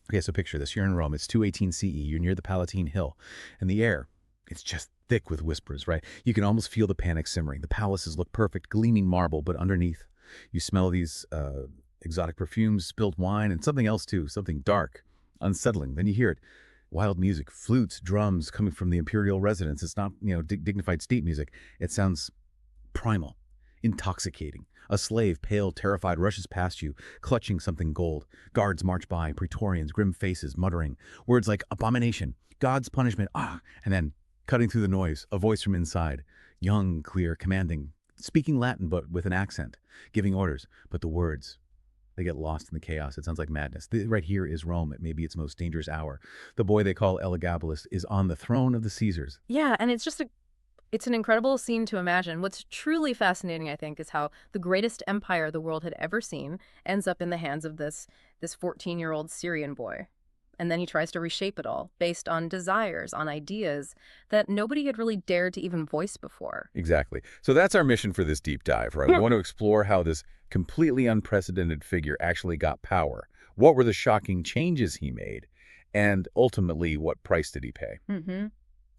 Okay, so picture this. You're in Rome. It's 218 CE. You're near the Palatine Hill. And the air, it's just thick with whispers, right? You can almost feel the panic simmering. The palaces look perfect, gleaming marble, but underneath, you smell these exotic perfumes, spilled wine, and something else too, something dark, unsettling. Then you hear it. Wild music, flutes, drums coming from the Imperial residence. It's not, dignified state music. It sounds primal, intoxicating. A slave, pale, terrified, rushes past you, clutching something gold. Guards march by, Praetorians, grim faces, muttering. Words like abomination, God's punishment, and then, cutting through the noise, a voice from inside. Young, clear, commanding, speaking Latin but with an accent, giving orders. But the words, they get lost in the chaos. It sounds like madness. Right here is Rome at maybe its most dangerous hour. The boy they call Elagabalus is on the throne of the Caesars. Yeah, and it's an incredible scene to imagine. What's truly fascinating, I think, is how the greatest empire the world had ever seen ends up in the hands of this 14-year-old Syrian boy. And then he tries to reshape it all based on desires, on ideas that nobody had really dared to even voice before. Exactly. So that's our mission for this deep dive, right? We want to explore how this completely unprecedented figure actually got power. What were the shocking changes he made? And ultimately, what price did he pay?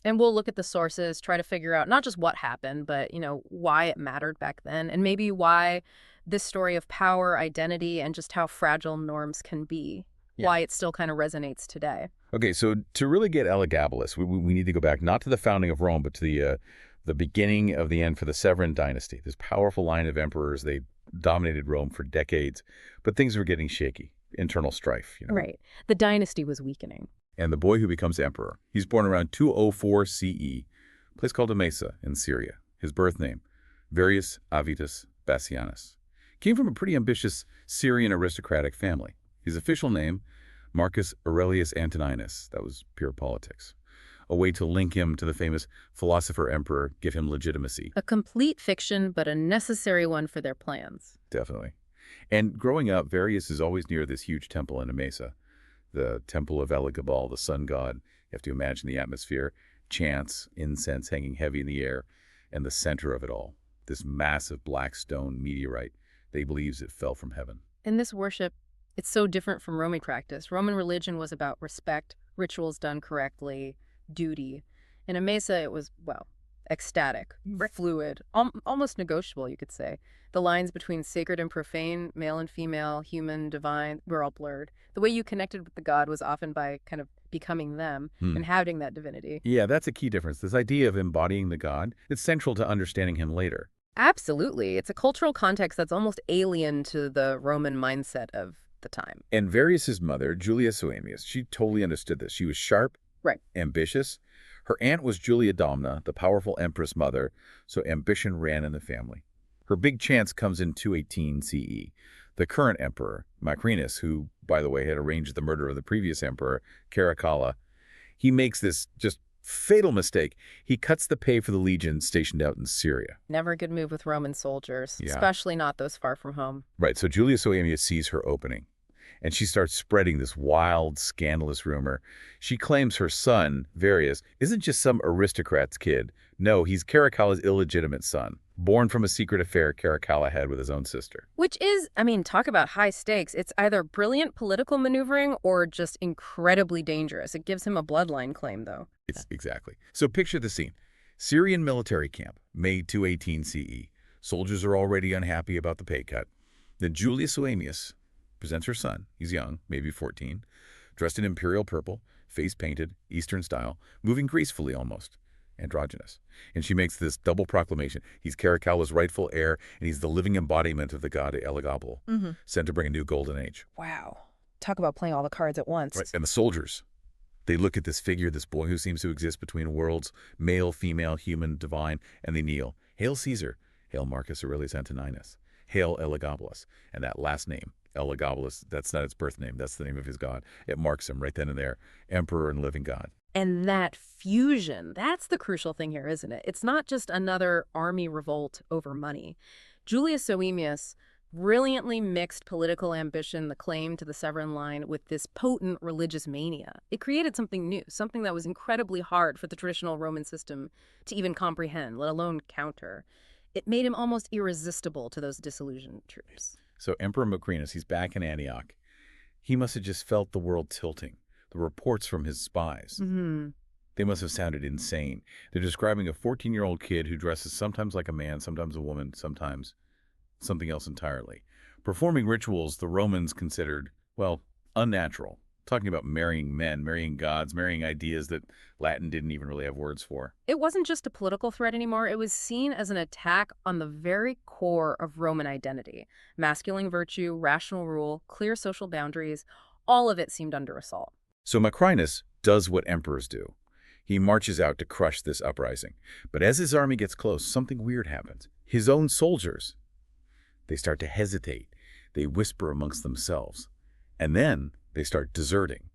And we'll look at the sources, try to figure out not just what happened, but, why it mattered back then, and maybe why this story of power, identity, and just how fragile norms can be, why it still kind of resonates today. Okay, so to really get Elagabalus, we need to go back not to the founding of Rome, but to the beginning of the end for the Severan dynasty. This powerful line of emperors, they dominated Rome for decades, but things were getting shaky, internal strife. Right. The dynasty was weakening. And the boy who becomes emperor, he's born around 204 CE, a place called Emesa in Syria. His birth name, Varius Avitus Bassianus. Came from a pretty ambitious Syrian aristocratic family. His official name, Marcus Aurelius Antoninus. That was pure politics. A way to link him to the famous philosopher-emperor, give him legitimacy. A complete fiction, but a necessary one for their plans. Definitely. And growing up, Varius is always near this huge temple in Emesa, the temple of Elagabal, the sun god. You have to imagine the atmosphere, chants, incense hanging heavy in the air, and the center of it all, this massive black stone meteorite. They believes it fell from heaven. In this worship, it's so different from Roman practice. Roman religion was about respect, rituals done correctly, duty. In Emesa, it was, ecstatic, fluid, almost negotiable, you could say. The lines between sacred and profane, male and female, human, divine, were all blurred. The way you connected with the god was often by kind of becoming them, inhabiting that divinity. Yeah, that's a key difference. This idea of embodying the god, it's central to understanding him later. Absolutely. It's a cultural context that's almost alien to the Roman mindset of the time. And Varius's mother, Julia Soaemius, she totally understood this. She was sharp, ambitious. Her aunt was Julia Domna, the powerful empress mother, so ambition ran in the family. Her big chance comes in 218 CE. The current emperor, Macrinus, who, by the way, had arranged the murder of the previous emperor, Caracalla, he makes this just fatal mistake. He cuts the pay for the legions stationed out in Syria. Never a good move with Roman soldiers, especially not those far from home. Right, so Julia Soaemius sees her opening, and she starts spreading this wild, scandalous rumor. She claims her son, Varius, isn't just some aristocrat's kid. No, he's Caracalla's illegitimate son, born from a secret affair Caracalla had with his own sister. Which is, talk about high stakes. It's either brilliant political maneuvering or just incredibly dangerous. It gives him a bloodline claim, though. Exactly. So picture the scene. Syrian military camp, May 218 CE. Soldiers are already unhappy about the pay cut. Then Julia Soaemius presents her son. He's young, maybe 14, dressed in imperial purple, face painted, Eastern style, moving gracefully almost, androgynous. And she makes this double proclamation. He's Caracalla's rightful heir, and he's the living embodiment of the god Elagabal, sent to bring a new golden age. Wow. Talk about playing all the cards at once. Right. And the soldiers, they look at this figure, this boy who seems to exist between worlds, male, female, human, divine, and they kneel. Hail Caesar. Hail Marcus Aurelius Antoninus. Hail Elagabalus. And that last name, Elagabalus, that's not its birth name. That's the name of his god. It marks him right then and there, emperor and living god. And that fusion, that's the crucial thing here, isn't it? It's not just another army revolt over money. Julius Soaemius brilliantly mixed political ambition, the claim to the Severan line, with this potent religious mania. It created something new, something that was incredibly hard for the traditional Roman system to even comprehend, let alone counter. It made him almost irresistible to those disillusioned troops. So Emperor Macrinus, he's back in Antioch. He must have just felt the world tilting. The reports from his spies. Mm-hmm. They must have sounded insane. They're describing a 14-year-old kid who dresses sometimes like a man, sometimes a woman, sometimes something else entirely. Performing rituals the Romans considered, well, unnatural. Talking about marrying men, marrying gods, marrying ideas that Latin didn't even really have words for. It wasn't just a political threat anymore. It was seen as an attack on the very core of Roman identity. Masculine virtue, rational rule, clear social boundaries, all of it seemed under assault. So Macrinus does what emperors do. He marches out to crush this uprising. But as his army gets close, something weird happens. His own soldiers, they start to hesitate. They whisper amongst themselves. And then they start deserting.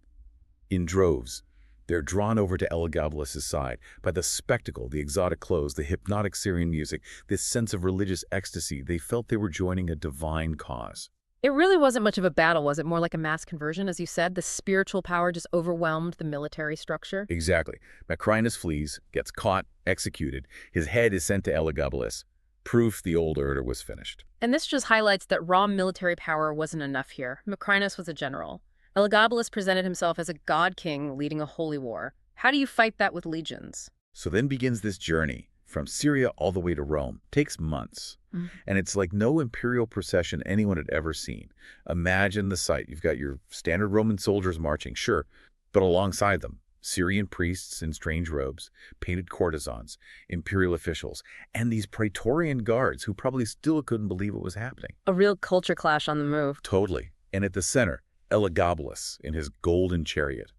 In droves, they're drawn over to Elagabalus' side by the spectacle, the exotic clothes, the hypnotic Syrian music, this sense of religious ecstasy. They felt they were joining a divine cause. It really wasn't much of a battle, was it? More like a mass conversion, as you said. The spiritual power just overwhelmed the military structure. Exactly. Macrinus flees, gets caught, executed. His head is sent to Elagabalus. Proof the old order was finished. And this just highlights that raw military power wasn't enough here. Macrinus was a general. Elagabalus presented himself as a god king leading a holy war. How do you fight that with legions? So then begins this journey from Syria all the way to Rome. Takes months. And it's like no imperial procession anyone had ever seen. Imagine the sight. You've got your standard Roman soldiers marching, sure, but alongside them, Syrian priests in strange robes, painted courtesans, imperial officials, and these Praetorian guards who probably still couldn't believe what was happening. A real culture clash on the move. Totally. And at the center, Elagabalus in his golden chariot.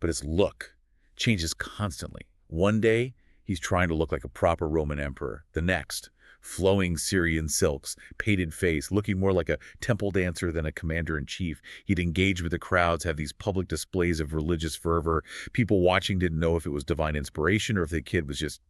But his look changes constantly. One day, he's trying to look like a proper Roman emperor. The next, flowing Syrian silks, painted face, looking more like a temple dancer than a commander-in-chief. He'd engage with the crowds, have these public displays of religious fervor. People watching didn't know if it was divine inspiration or if the kid was just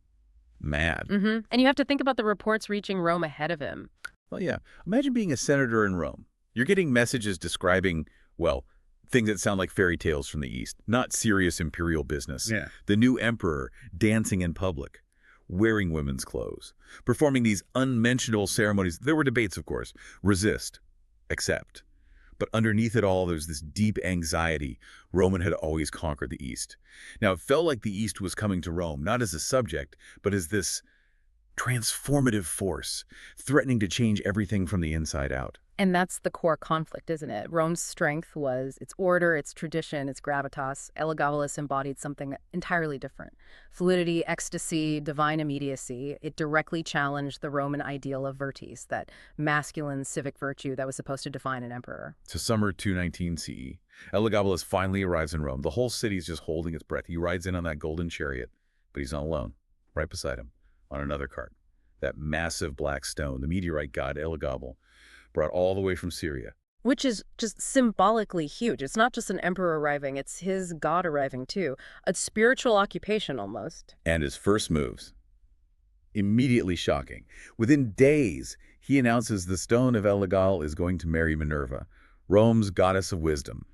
mad. And you have to think about the reports reaching Rome ahead of him. Well, yeah. Imagine being a senator in Rome. You're getting messages describing, well, things that sound like fairy tales from the East, not serious imperial business. Yeah. The new emperor dancing in public, wearing women's clothes, performing these unmentionable ceremonies. There were debates, of course. Resist, accept. But underneath it all, there's this deep anxiety. Roman had always conquered the East. Now, it felt like the East was coming to Rome, not as a subject, but as this transformative force, threatening to change everything from the inside out. And that's the core conflict, isn't it? Rome's strength was its order, its tradition, its gravitas. Elagabalus embodied something entirely different. Fluidity, ecstasy, divine immediacy. It directly challenged the Roman ideal of virtus, that masculine civic virtue that was supposed to define an emperor. To summer 219 CE, Elagabalus finally arrives in Rome. The whole city is just holding its breath. He rides in on that golden chariot, but he's not alone. Right beside him, on another cart, that massive black stone, the meteorite god Elagabal, brought all the way from Syria. Which is just symbolically huge. It's not just an emperor arriving, it's his god arriving too. A spiritual occupation almost. And his first moves, immediately shocking. Within days, he announces the stone of Elagabalus is going to marry Minerva, Rome's goddess of wisdom.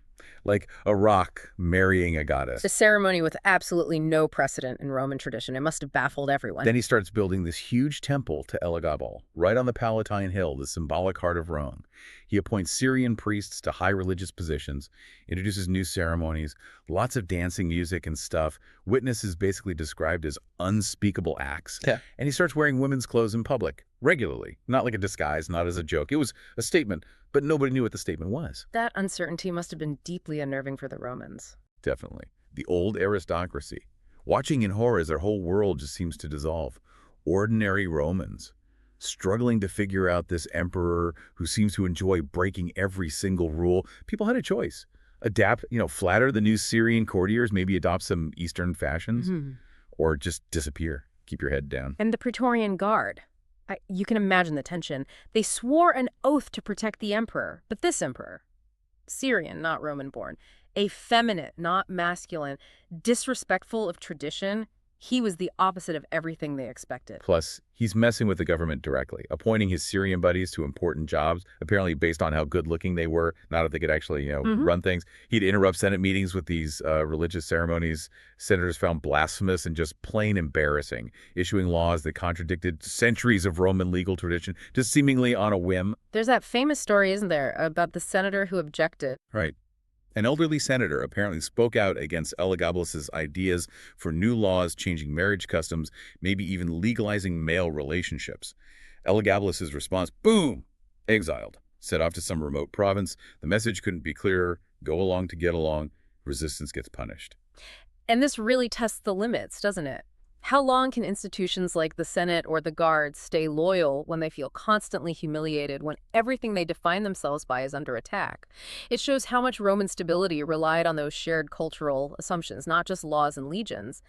Like a rock marrying a goddess. It's a ceremony with absolutely no precedent in Roman tradition. It must have baffled everyone. Then he starts building this huge temple to Elagabalus, right on the Palatine Hill, the symbolic heart of Rome. He appoints Syrian priests to high religious positions, introduces new ceremonies, lots of dancing, music, and stuff. Witness is basically described as unspeakable acts. Yeah. And he starts wearing women's clothes in public, regularly. Not like a disguise, not as a joke. It was a statement, but nobody knew what the statement was. That uncertainty must have been deeply unnerving for the Romans. Definitely. The old aristocracy. Watching in horror as their whole world just seems to dissolve. Ordinary Romans, struggling to figure out this emperor who seems to enjoy breaking every single rule. People had a choice. Adapt, flatter the new Syrian courtiers, maybe adopt some Eastern fashions, or just disappear. Keep your head down. And the Praetorian Guard. You can imagine the tension. They swore an oath to protect the emperor, but this emperor, Syrian, not Roman-born, effeminate, not masculine, disrespectful of tradition, he was the opposite of everything they expected. Plus, he's messing with the government directly, appointing his Syrian buddies to important jobs, apparently based on how good-looking they were, not if they could actually, run things. He'd interrupt Senate meetings with these religious ceremonies senators found blasphemous and just plain embarrassing, issuing laws that contradicted centuries of Roman legal tradition, just seemingly on a whim. There's that famous story, isn't there, about the senator who objected. Right. An elderly senator apparently spoke out against Elagabalus's ideas for new laws changing marriage customs, maybe even legalizing male relationships. Elagabalus's response, boom, exiled, set off to some remote province. The message couldn't be clearer: go along to get along, resistance gets punished. And this really tests the limits, doesn't it? How long can institutions like the Senate or the Guards stay loyal when they feel constantly humiliated, when everything they define themselves by is under attack? It shows how much Roman stability relied on those shared cultural assumptions, not just laws and legions.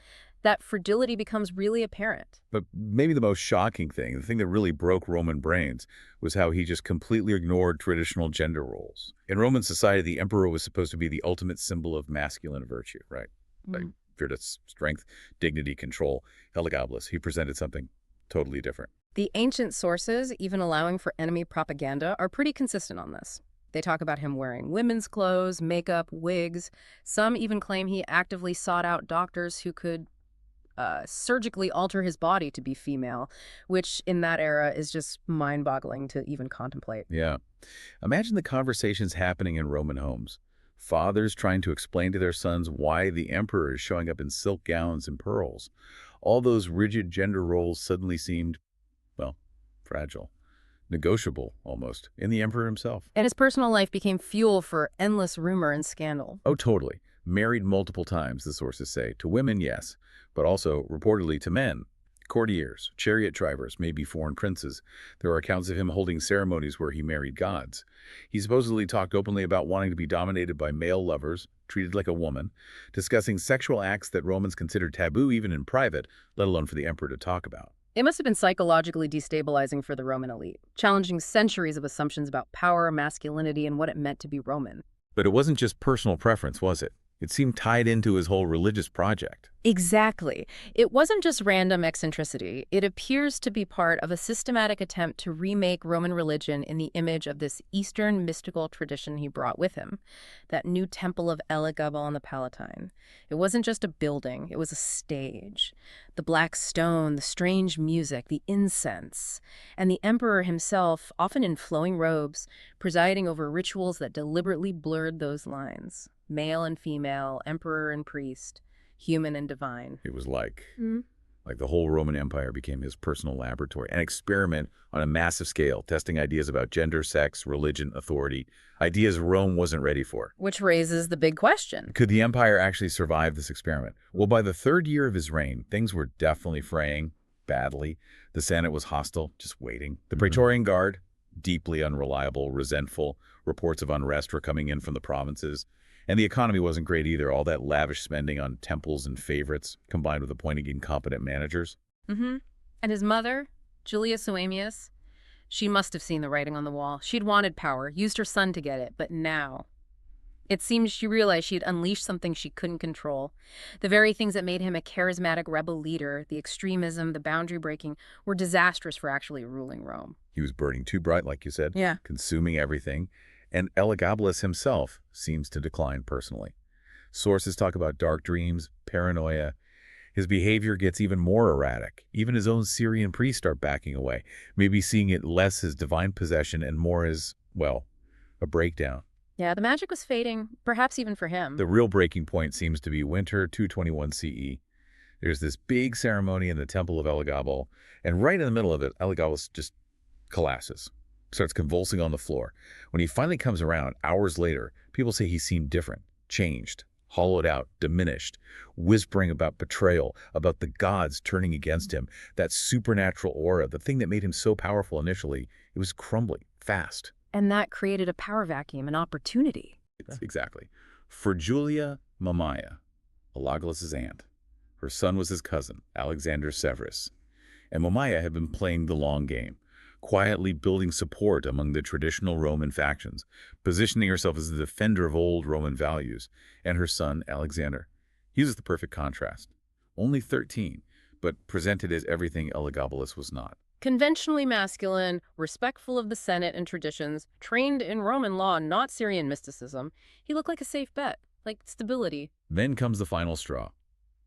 That fragility becomes really apparent. But maybe the most shocking thing, the thing that really broke Roman brains, was how he just completely ignored traditional gender roles. In Roman society, the emperor was supposed to be the ultimate symbol of masculine virtue, right? Like virtus, strength, dignity, control. Elagabalus, he presented something totally different. The ancient sources, even allowing for enemy propaganda, are pretty consistent on this. They talk about him wearing women's clothes, makeup, wigs. Some even claim he actively sought out doctors who could surgically alter his body to be female, which in that era is just mind-boggling to even contemplate. Yeah. Imagine the conversations happening in Roman homes. Fathers trying to explain to their sons why the emperor is showing up in silk gowns and pearls. All those rigid gender roles suddenly seemed, well, fragile, negotiable almost, in the emperor himself. And his personal life became fuel for endless rumor and scandal. Oh, totally. Married multiple times, the sources say. To women, yes, but also reportedly to men. Courtiers, chariot drivers, maybe foreign princes. There are accounts of him holding ceremonies where he married gods. He supposedly talked openly about wanting to be dominated by male lovers, treated like a woman, discussing sexual acts that Romans considered taboo even in private, let alone for the emperor to talk about. It must have been psychologically destabilizing for the Roman elite, challenging centuries of assumptions about power, masculinity, and what it meant to be Roman. But it wasn't just personal preference, was it? It seemed tied into his whole religious project. Exactly. It wasn't just random eccentricity. It appears to be part of a systematic attempt to remake Roman religion in the image of this Eastern mystical tradition he brought with him, that new temple of Elagabalus on the Palatine. It wasn't just a building, it was a stage. The black stone, the strange music, the incense, and the emperor himself, often in flowing robes, presiding over rituals that deliberately blurred those lines. Male and female, emperor and priest, human and divine. It was like the whole Roman Empire became his personal laboratory, an experiment on a massive scale, testing ideas about gender, sex, religion, authority, ideas Rome wasn't ready for. Which raises the big question. Could the empire actually survive this experiment? Well, by the third year of his reign, things were definitely fraying badly. The Senate was hostile, just waiting. The Praetorian Guard, deeply unreliable, resentful. Reports of unrest were coming in from the provinces. And the economy wasn't great either. All that lavish spending on temples and favorites, combined with appointing incompetent managers. And his mother, Julia Soaemius, she must have seen the writing on the wall. She'd wanted power, used her son to get it, but now it seemed she realized she'd unleashed something she couldn't control. The very things that made him a charismatic rebel leader, the extremism, the boundary breaking, were disastrous for actually ruling Rome. He was burning too bright, like you said. Yeah. Consuming everything. And Elagabalus himself seems to decline personally. Sources talk about dark dreams, paranoia. His behavior gets even more erratic. Even his own Syrian priests start backing away, maybe seeing it less as divine possession and more as, well, a breakdown. Yeah, the magic was fading, perhaps even for him. The real breaking point seems to be winter 221 CE. There's this big ceremony in the Temple of Elagabalus, and right in the middle of it, Elagabalus just collapses. Starts convulsing on the floor. When he finally comes around, hours later, people say he seemed different, changed, hollowed out, diminished, whispering about betrayal, about the gods turning against him. That supernatural aura, the thing that made him so powerful initially, it was crumbling, fast. And that created a power vacuum, an opportunity. Exactly. For Julia Mamaia, Elagabalus' aunt, her son was his cousin, Alexander Severus. And Mamaia had been playing the long game, quietly building support among the traditional Roman factions, positioning herself as the defender of old Roman values, and her son, Alexander. He was the perfect contrast. Only 13, but presented as everything Elagabalus was not. Conventionally masculine, respectful of the Senate and traditions, trained in Roman law, not Syrian mysticism, he looked like a safe bet, like stability. Then comes the final straw.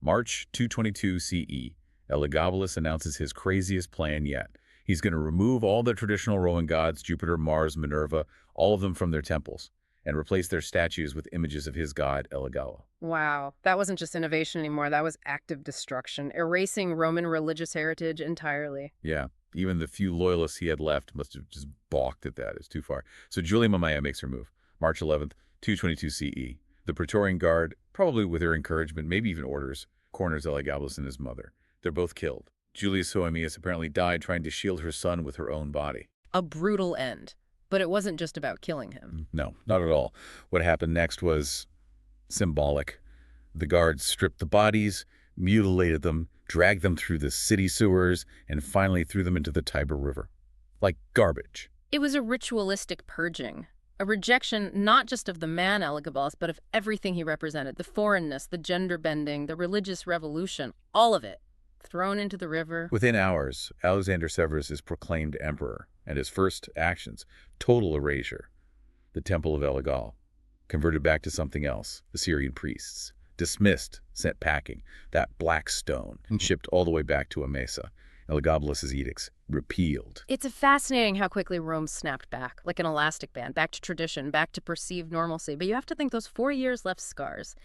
March 222 CE, Elagabalus announces his craziest plan yet. He's going to remove all the traditional Roman gods, Jupiter, Mars, Minerva, all of them from their temples. and replaced their statues with images of his god, Elagabalus. Wow, that wasn't just innovation anymore. That was active destruction, erasing Roman religious heritage entirely. Yeah, even the few loyalists he had left must have just balked at that. It's too far. So Julia Mamaea makes her move. March 11th, 222 CE. The Praetorian Guard, probably with her encouragement, maybe even orders, corners Elagabalus and his mother. They're both killed. Julia Soaemias apparently died trying to shield her son with her own body. A brutal end. But it wasn't just about killing him. No, not at all. What happened next was symbolic. The guards stripped the bodies, mutilated them, dragged them through the city sewers, and finally threw them into the Tiber River. Like garbage. It was a ritualistic purging. A rejection not just of the man Elagabalus, but of everything he represented. The foreignness, the gender bending, the religious revolution, all of it. Thrown into the river. Within hours, Alexander Severus is proclaimed emperor, and his first actions, total erasure. The Temple of Elagabalus, converted back to something else, the Syrian priests. Dismissed, sent packing, that black stone, shipped all the way back to Emesa. Elagabalus' edicts, repealed. It's fascinating how quickly Rome snapped back, like an elastic band, back to tradition, back to perceived normalcy. But you have to think those 4 years left scars.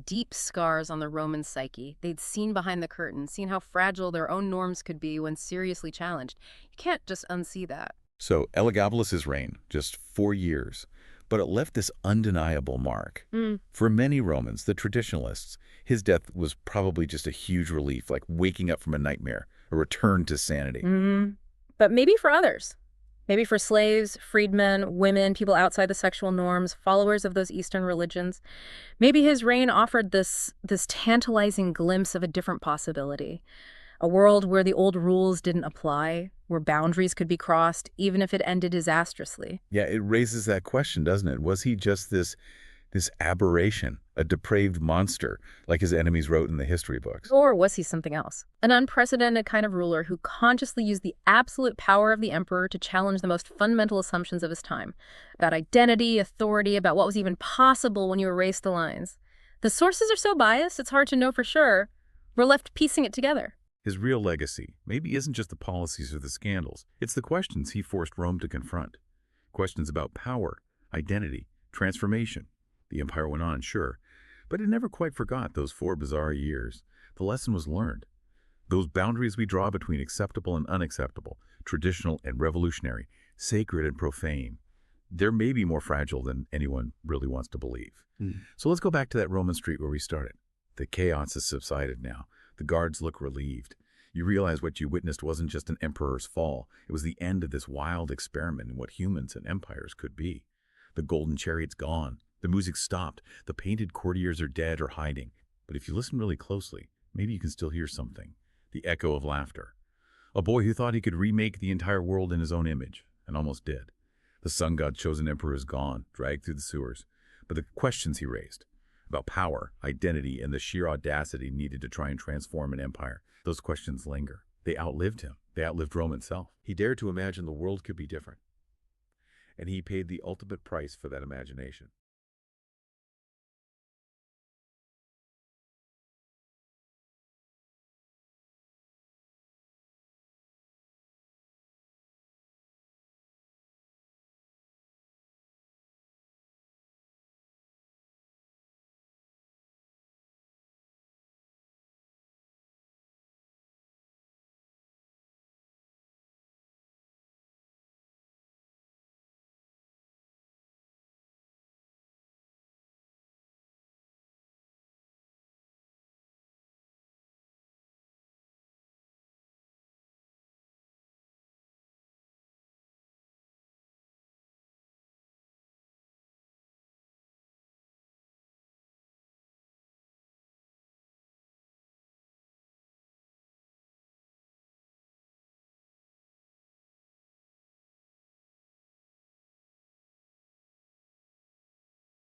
Deep scars on the Roman psyche. They'd seen behind the curtain, seen how fragile their own norms could be when seriously challenged. You can't just unsee that. So Elagabalus' reign, just 4 years, but it left this undeniable mark. For many Romans, the traditionalists, his death was probably just a huge relief, like waking up from a nightmare, a return to sanity. But maybe for others. Maybe for slaves, freedmen, women, people outside the sexual norms, followers of those Eastern religions. Maybe his reign offered this tantalizing glimpse of a different possibility. A world where the old rules didn't apply, where boundaries could be crossed, even if it ended disastrously. Yeah, it raises that question, doesn't it? Was he just this aberration, a depraved monster, like his enemies wrote in the history books? Or was he something else? An unprecedented kind of ruler who consciously used the absolute power of the emperor to challenge the most fundamental assumptions of his time, about identity, authority, about what was even possible when you erased the lines. The sources are so biased, it's hard to know for sure. We're left piecing it together. His real legacy maybe isn't just the policies or the scandals. It's the questions he forced Rome to confront. Questions about power, identity, transformation. The empire went on, sure, but it never quite forgot those 4 bizarre years. The lesson was learned. Those boundaries we draw between acceptable and unacceptable, traditional and revolutionary, sacred and profane, they're maybe more fragile than anyone really wants to believe. So let's go back to that Roman street where we started. The chaos has subsided now. The guards look relieved. You realize what you witnessed wasn't just an emperor's fall. It was the end of this wild experiment in what humans and empires could be. The golden chariot's gone. The music stopped. The painted courtiers are dead or hiding. But if you listen really closely, maybe you can still hear something. The echo of laughter. A boy who thought he could remake the entire world in his own image, and almost did. The sun god chosen emperor is gone, dragged through the sewers. But the questions he raised, about power, identity, and the sheer audacity needed to try and transform an empire, those questions linger. They outlived him. They outlived Rome itself. He dared to imagine the world could be different. And he paid the ultimate price for that imagination.